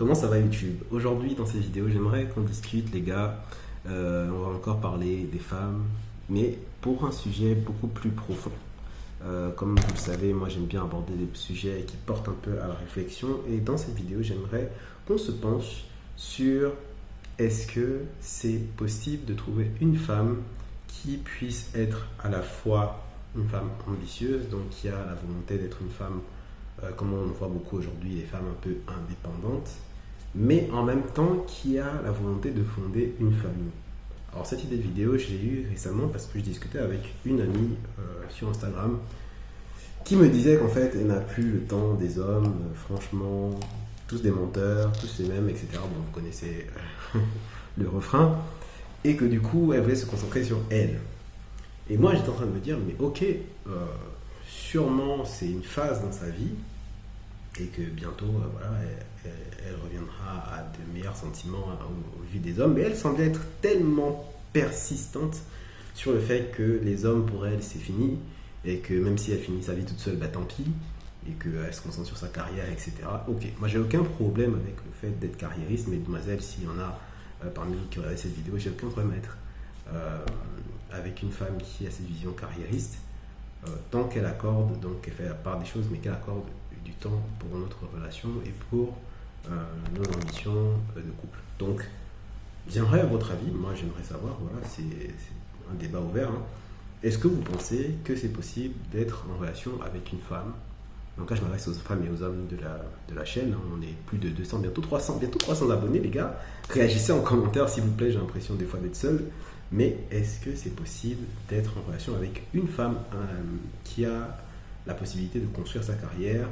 Comment ça va YouTube? Aujourd'hui dans cette vidéo j'aimerais qu'on discute les gars. On va encore parler des femmes, mais pour un sujet beaucoup plus profond. Comme vous le savez, moi j'aime bien aborder des sujets qui portent un peu à la réflexion, et dans cette vidéo j'aimerais qu'on se penche sur est-ce que c'est possible de trouver une femme qui puisse être à la fois une femme ambitieuse, donc qui a la volonté d'être une femme, comme on voit beaucoup aujourd'hui, les femmes un peu indépendantes, mais en même temps qui a la volonté de fonder une famille. Alors cette idée de vidéo, je l'ai eue récemment parce que je discutais avec une amie sur Instagram qui me disait qu'en fait elle n'a plus le temps des hommes, franchement, tous des menteurs, tous les mêmes, etc. Bon, vous connaissez le refrain, et que du coup elle voulait se concentrer sur elle. Et moi j'étais en train de me dire, mais ok, sûrement c'est une phase dans sa vie, et que bientôt voilà, elle reviendra à de meilleurs sentiments au vu des hommes, mais elle semblait être tellement persistante sur le fait que les hommes pour elle c'est fini, et que même si elle finit sa vie toute seule, bah tant pis, et qu'elle se concentre sur sa carrière, etc. Ok, moi j'ai aucun problème avec le fait d'être carriériste, mais demoiselles, s'il y en a parmi vous qui regardez cette vidéo, j'ai aucun problème à être avec une femme qui a cette vision carriériste, tant qu'elle accorde, donc qu'elle fait la part des choses, mais qu'elle accorde du temps pour notre relation et pour nos ambitions de couple. Donc, j'aimerais votre avis. Moi, j'aimerais savoir, voilà, c'est un débat ouvert, hein. Est-ce que vous pensez que c'est possible d'être en relation avec une femme? Donc là, je m'adresse aux femmes et aux hommes de la chaîne, hein. On est plus de 200, bientôt 300 abonnés, les gars. Réagissez en commentaire, s'il vous plaît. J'ai l'impression des fois d'être seul. Mais est-ce que c'est possible d'être en relation avec une femme qui a la possibilité de construire sa carrière?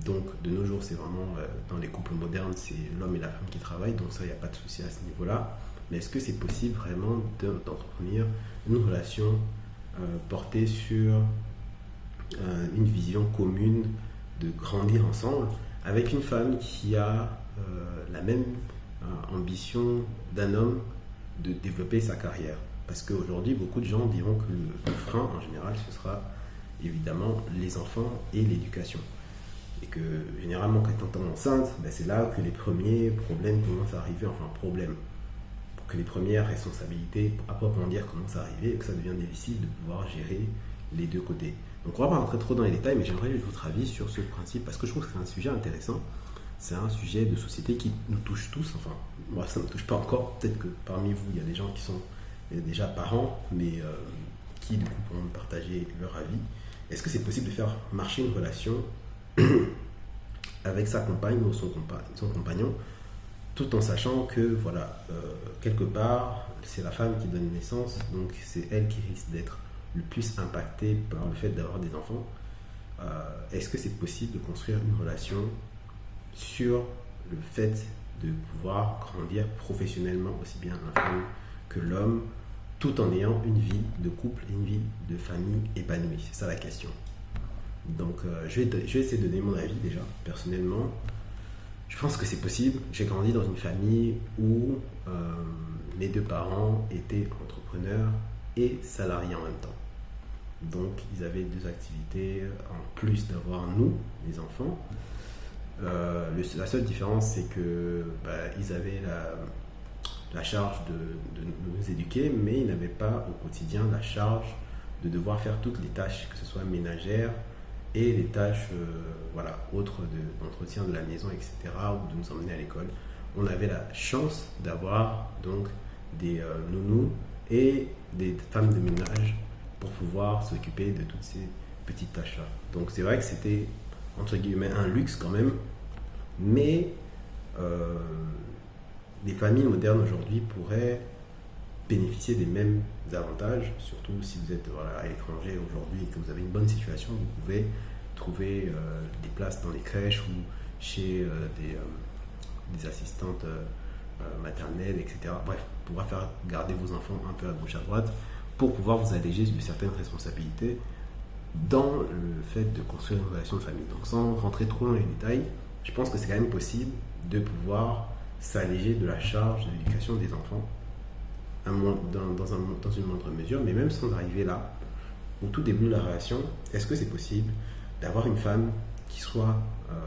Donc de nos jours, c'est vraiment dans les couples modernes, c'est l'homme et la femme qui travaillent, donc ça, il n'y a pas de souci à ce niveau-là. Mais est-ce que c'est possible vraiment d'entretenir une relation portée sur une vision commune, de grandir ensemble avec une femme qui a la même ambition d'un homme de développer sa carrière? Parce qu'aujourd'hui, beaucoup de gens diront que le frein, en général, ce sera évidemment les enfants et l'éducation. Et que généralement, quand on tombe enceinte, ben c'est là que les premiers problèmes commencent à arriver, enfin problèmes, que les premières responsabilités, à proprement dire, commencent à arriver, et que ça devient difficile de pouvoir gérer les deux côtés. Donc on va pas rentrer trop dans les détails, mais j'aimerais votre avis sur ce principe, parce que je trouve que c'est un sujet intéressant. C'est un sujet de société qui nous touche tous. Enfin, moi ça ne me touche pas encore, peut-être que parmi vous il y a des gens qui sont déjà parents, mais qui du coup pourront partager leur avis. Est-ce que c'est possible de faire marcher une relation avec sa compagne ou son compagnon, tout en sachant que voilà, quelque part c'est la femme qui donne naissance, donc c'est elle qui risque d'être le plus impactée par le fait d'avoir des enfants? Est-ce que c'est possible de construire une relation sur le fait de pouvoir grandir professionnellement, aussi bien la femme que l'homme, tout en ayant une vie de couple et une vie de famille épanouie? C'est ça la question. Donc je vais essayer de donner mon avis déjà. Personnellement, je pense que c'est possible. J'ai grandi dans une famille où mes deux parents étaient entrepreneurs et salariés en même temps. Donc ils avaient deux activités en plus d'avoir nous, les enfants. La seule différence, c'est que ils avaient la charge de nous éduquer, mais ils n'avaient pas au quotidien la charge de devoir faire toutes les tâches, que ce soit ménagères et les tâches voilà, autres d'entretien de la maison, etc., ou de nous emmener à l'école. On avait la chance d'avoir donc des nounous et des femmes de ménage pour pouvoir s'occuper de toutes ces petites tâches-là. Donc c'est vrai que c'était entre guillemets un luxe quand même, mais les familles modernes aujourd'hui pourraient bénéficier des mêmes avantages, surtout si vous êtes voilà, à l'étranger aujourd'hui et que vous avez une bonne situation. Vous pouvez trouver des places dans les crèches ou chez des assistantes maternelles, etc. Bref, pouvoir faire garder vos enfants un peu à gauche à droite pour pouvoir vous alléger de certaines responsabilités dans le fait de construire une relation de famille. Donc sans rentrer trop dans les détails, je pense que c'est quand même possible de pouvoir s'alléger de la charge de l'éducation des enfants dans une moindre mesure, mais même sans arriver là, au tout début de la relation, est-ce que c'est possible d'avoir une femme qui soit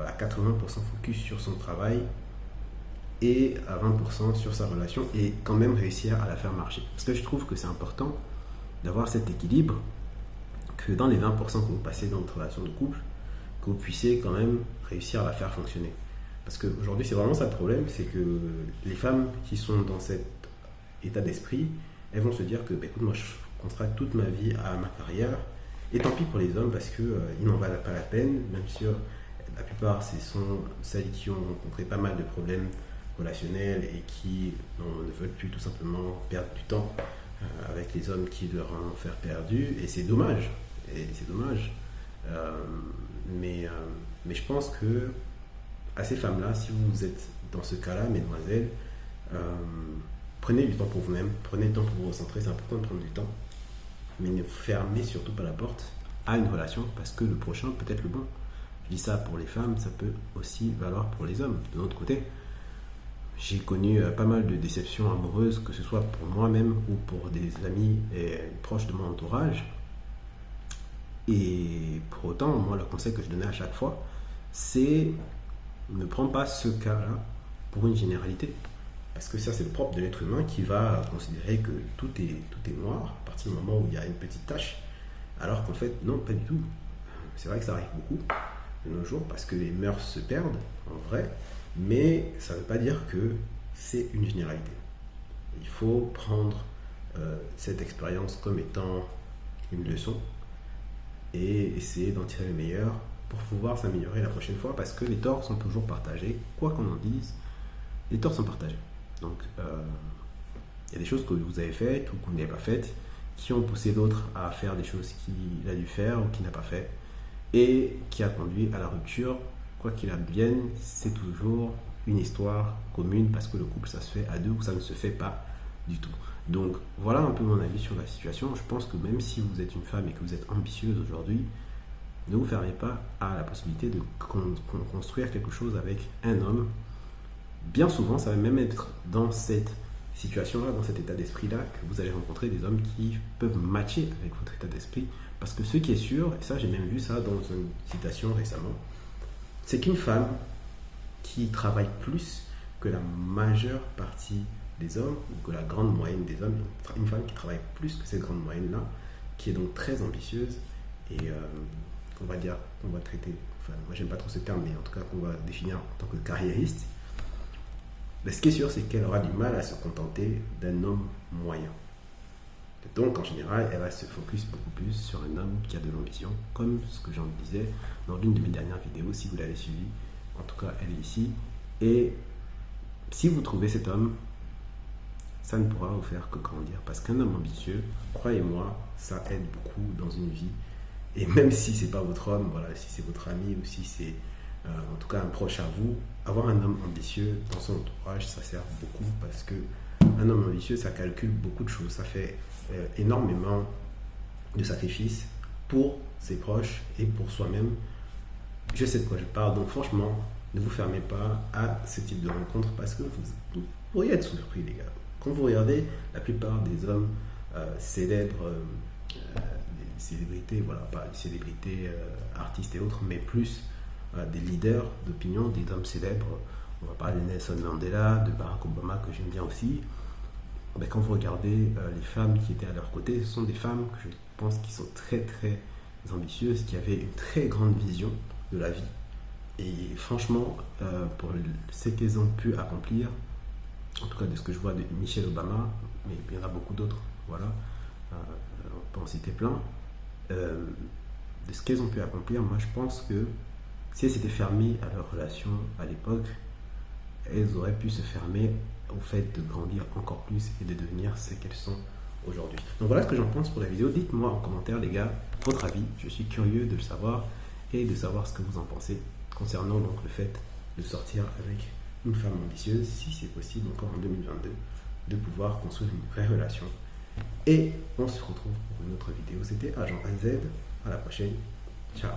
à 80% focus sur son travail et à 20% sur sa relation et quand même réussir à la faire marcher. Parce que je trouve que c'est important d'avoir cet équilibre, que dans les 20% que vous passez dans votre relation de couple, que vous puissiez quand même réussir à la faire fonctionner. Parce qu'aujourd'hui, c'est vraiment ça le problème, c'est que les femmes qui sont dans cet état d'esprit, elles vont se dire que, écoute, moi je consacre toute ma vie à ma carrière, et tant pis pour les hommes parce qu'ils n'en valent pas la peine, même si la plupart ce sont celles qui ont rencontré pas mal de problèmes relationnels et qui ne veulent plus tout simplement perdre du temps avec les hommes qui leur ont fait perdu, et c'est dommage. Mais je pense que à ces femmes-là, si vous êtes dans ce cas-là, mesdemoiselles, prenez du temps pour vous-même, prenez le temps pour vous recentrer, c'est important de prendre du temps, mais ne fermez surtout pas la porte à une relation parce que le prochain peut être le bon. Je dis ça pour les femmes, ça peut aussi valoir pour les hommes. De l'autre côté, j'ai connu pas mal de déceptions amoureuses, que ce soit pour moi-même ou pour des amis et proches de mon entourage. Et pour autant, moi, le conseil que je donnais à chaque fois, c'est ne prends pas ce cas-là pour une généralité. Parce que ça, c'est le propre de l'être humain qui va considérer que tout est noir à partir du moment où il y a une petite tache. Alors qu'en fait, non, pas du tout. C'est vrai que ça arrive beaucoup de nos jours parce que les mœurs se perdent, en vrai. Mais ça ne veut pas dire que c'est une généralité. Il faut prendre cette expérience comme étant une leçon et essayer d'en tirer le meilleur pour pouvoir s'améliorer la prochaine fois, parce que les torts sont toujours partagés, quoi qu'on en dise, les torts sont partagés. Donc, il y a des choses que vous avez faites ou que vous n'avez pas faites qui ont poussé l'autre à faire des choses qu'il a dû faire ou qu'il n'a pas fait et qui a conduit à la rupture. Quoi qu'il advienne, c'est toujours une histoire commune parce que le couple, ça se fait à deux ou ça ne se fait pas du tout. Donc, voilà un peu mon avis sur la situation. Je pense que même si vous êtes une femme et que vous êtes ambitieuse aujourd'hui, ne vous fermez pas à la possibilité de construire quelque chose avec un homme. Bien souvent, ça va même être dans cette situation-là, dans cet état d'esprit-là, que vous allez rencontrer des hommes qui peuvent matcher avec votre état d'esprit. Parce que ce qui est sûr, et ça j'ai même vu ça dans une citation récemment, c'est qu'une femme qui travaille plus que la majeure partie des hommes, ou que la grande moyenne des hommes, une femme qui travaille plus que cette grande moyenne-là, qui est donc très ambitieuse et qu'on va dire, qu'on va traiter, enfin moi j'aime pas trop ce terme, mais en tout cas qu'on va définir en tant que carriériste, mais ce qui est sûr, c'est qu'elle aura du mal à se contenter d'un homme moyen. Et donc, en général, elle va se focus beaucoup plus sur un homme qui a de l'ambition, comme ce que j'en disais dans l'une de mes dernières vidéos, si vous l'avez suivi. En tout cas, elle est ici. Et si vous trouvez cet homme, ça ne pourra vous faire que grandir. Parce qu'un homme ambitieux, croyez-moi, ça aide beaucoup dans une vie. Et même si ce n'est pas votre homme, voilà, si c'est votre ami ou si c'est en tout cas un proche à vous, avoir un homme ambitieux dans son entourage, ça sert beaucoup parce que un homme ambitieux, ça calcule beaucoup de choses, ça fait énormément de sacrifices pour ses proches et pour soi-même. Je sais de quoi je parle, donc franchement, ne vous fermez pas à ce type de rencontre parce que vous pourriez être surpris, les gars. Quand vous regardez la plupart des hommes célèbres, des célébrités, voilà, pas des célébrités artistes et autres, mais plus des leaders d'opinion, des hommes célèbres. On va parler de Nelson Mandela, de Barack Obama, que j'aime bien aussi. Mais quand vous regardez les femmes qui étaient à leur côté, ce sont des femmes que je pense qui sont très très ambitieuses, qui avaient une très grande vision de la vie. Et franchement, pour ce qu'elles ont pu accomplir, en tout cas de ce que je vois de Michelle Obama, mais il y en a beaucoup d'autres, voilà, on peut en citer plein, de ce qu'elles ont pu accomplir, moi je pense que si elles s'étaient fermées à leur relation à l'époque, elles auraient pu se fermer au fait de grandir encore plus et de devenir ce qu'elles sont aujourd'hui. Donc voilà ce que j'en pense pour la vidéo. Dites-moi en commentaire, les gars, votre avis. Je suis curieux de le savoir et de savoir ce que vous en pensez concernant donc le fait de sortir avec une femme ambitieuse, si c'est possible encore en 2022, de pouvoir construire une vraie relation. Et on se retrouve pour une autre vidéo. C'était Agent AZ. À la prochaine. Ciao.